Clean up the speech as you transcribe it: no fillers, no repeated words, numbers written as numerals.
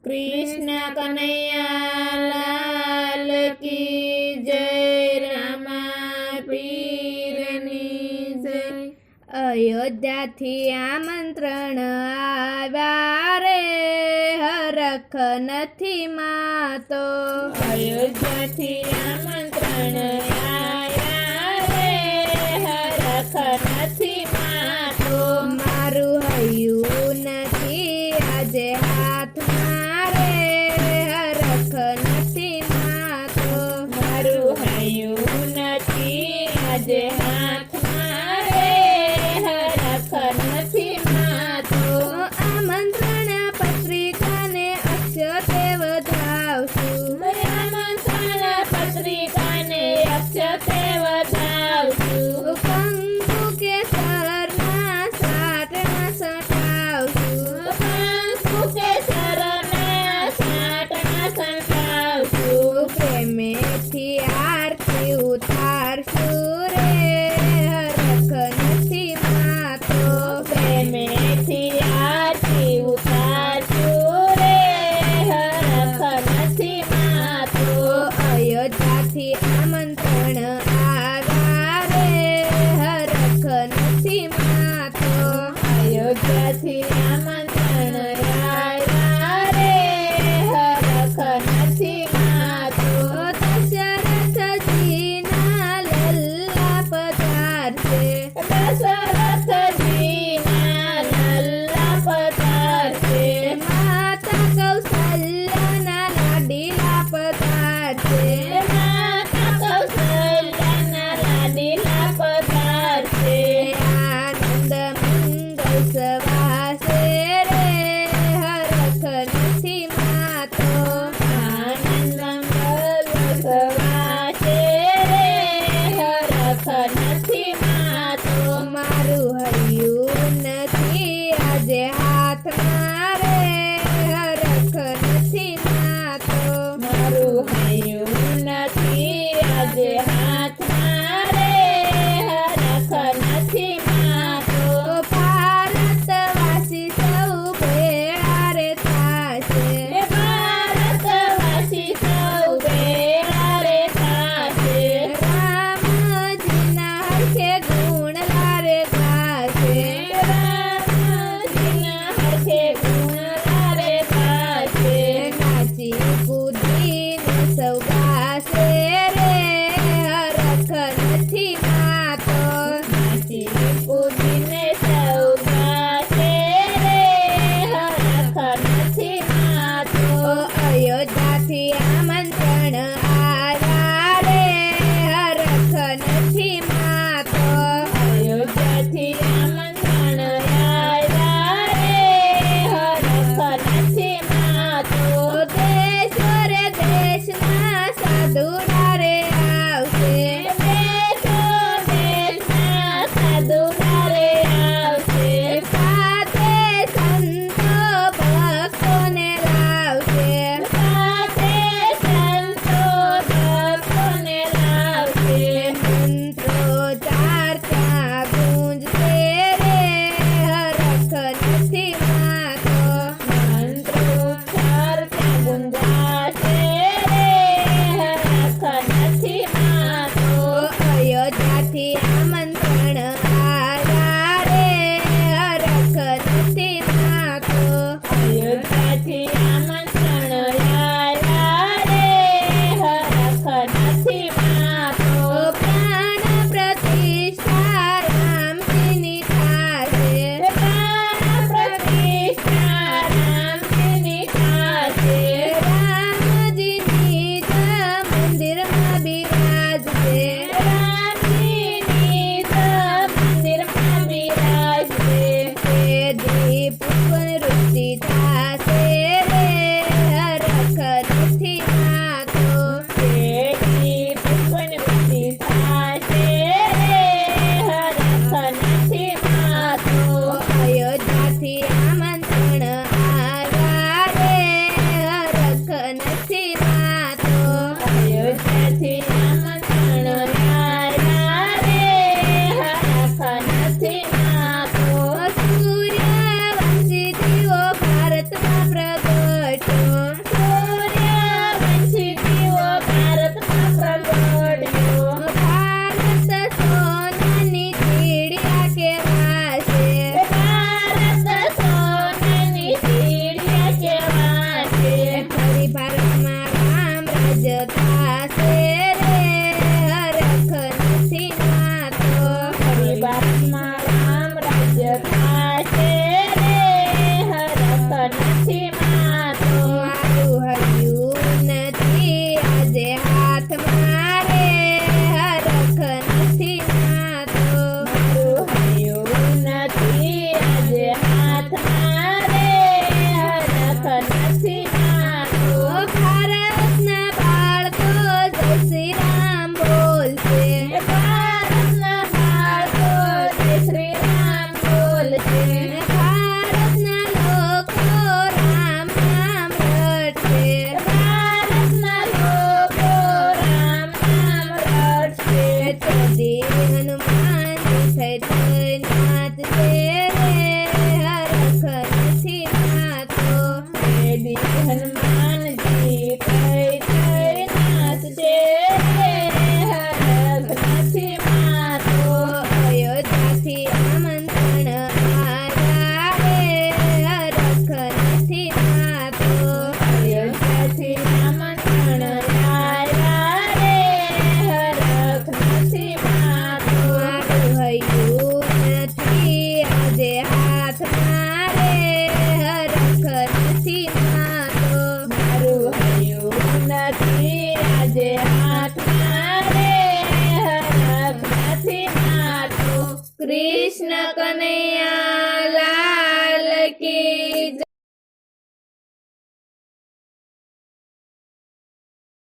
कृष्ण कन्हैया लाल की जय। रामा पीરની જય। અયોધ્યાથી આમંત્રણ આવ્યા રે, હરખ નથી માતો। અયોધ્યાથી આમંત્રણ આવ્યા રે, હરખ નથી માતો। મારું હૈયું નથી આજે હાથમાં રે, હરખ નથી માતો। મારું હૈયું નથી આજે હાથમાં રે, હરખ નથી માતો। આમંત્રણ પત્રિકાને અક્ષતે વધાવશું, આમંત્રણ પત્રિકાને અક્ષતે વધાવશું। કંકુ કેસરના સાટણા સટાવશું, કંકુ કેસરના સાટણા સટાવશું। પ્રેમેથી આરતી ઉતારશું રે, હરખ નથી માતો। પ્રેમેથી આરતી ઉતારશું રે, હરખ નથી માતો। અયોધ્યાથી આમંત્રણ આવ્યા રે, હરખ નથી માતો। અયોધ્યાથી આમંત્રણ આવ્યા રે, હરખ નથી માતો। દશરથજીના લલ્લા પધારશે, દશરથજીના લલ્લા પધારશે। માતા કૌશલ્યાના લાડીલા પધારશે, માતા કૌશલ્યાના લાડીલા પધારશે। આનંદ મંગલ સવાસે રે, હરખ નથી માતો। આનંદ મંગલ સવાસે રે, હરખ નથી માતો। મારું હૈયું નથી આજે હાથમાં રે, હરખ નથી માતો। મારું હૈયું નથી આજે હાથમાં રે, હરખ નથી માતો। ભારતવાસી સૌ ભેળા રે થાશે, ભારતવાસી સૌ ભેળા રે થાશે। રામજીના હરખે ગુણ લારે ગાશે, રામજીના હરખે ગુણ લારે ગાશે। નાચી કૂદીને સૌ ગાશે રે, હરખ નથી માતો। નાચી કૂદીને સૌ ગાશે રે, હરખ નથી માતો। અયોધ્યાથી આમંત્રણ આવ્યા રે, હરખ નથી માતો। અયોધ્યાથી આમંત્રણ આવ્યા રે, હરખ નથી માતો। દેશો રે દેશના સાધુ રે આવશે, દેશો દેશના સાધુ રે આવશે। સાથે સંતો ભક્તોને લાવશે, સાથે સંતો ભક્તોને લાવશે। મંત્રોચ્ચાર ત્યાં ગુંજશે રે, હરખ નથી માતો। મંત્રોચ્ચાર ત્યાં ગુંજાશે રે, હરખ નથી માતો। અયોધ્યાથી આમંત્રણ આવ્યા રે, હરખ નથી માતો। અયોધ્યાથી આમંત્રણ આવ્યા રે, હરખ નથી માતો। પ્રાણ પ્રતિષ્ઠા રામજીની થાશે, પ્રાણ પ્રતિષ્ઠા રામજીની થાશે। રામજીની જ મંદિરમાં બિરાજશે, રામજીની જ મંદિરમાં બિરાજશે। તે દીપ પુનરુક્તિ થાશે રે, હરખ નથી માતો। તે દીપ પુનરુક્તિ થાશે રે, હરખ નથી માતો। અયોધ્યાથી આમંત્રણ આવ્યા રે, હરખ નથી માતો। અયોધ્યાથી આમંત્રણ આવ્યા રે, હરખ નથી માતો। સૂર્યવંશી જીવો ભારત કૃષ્ણ કનૈયા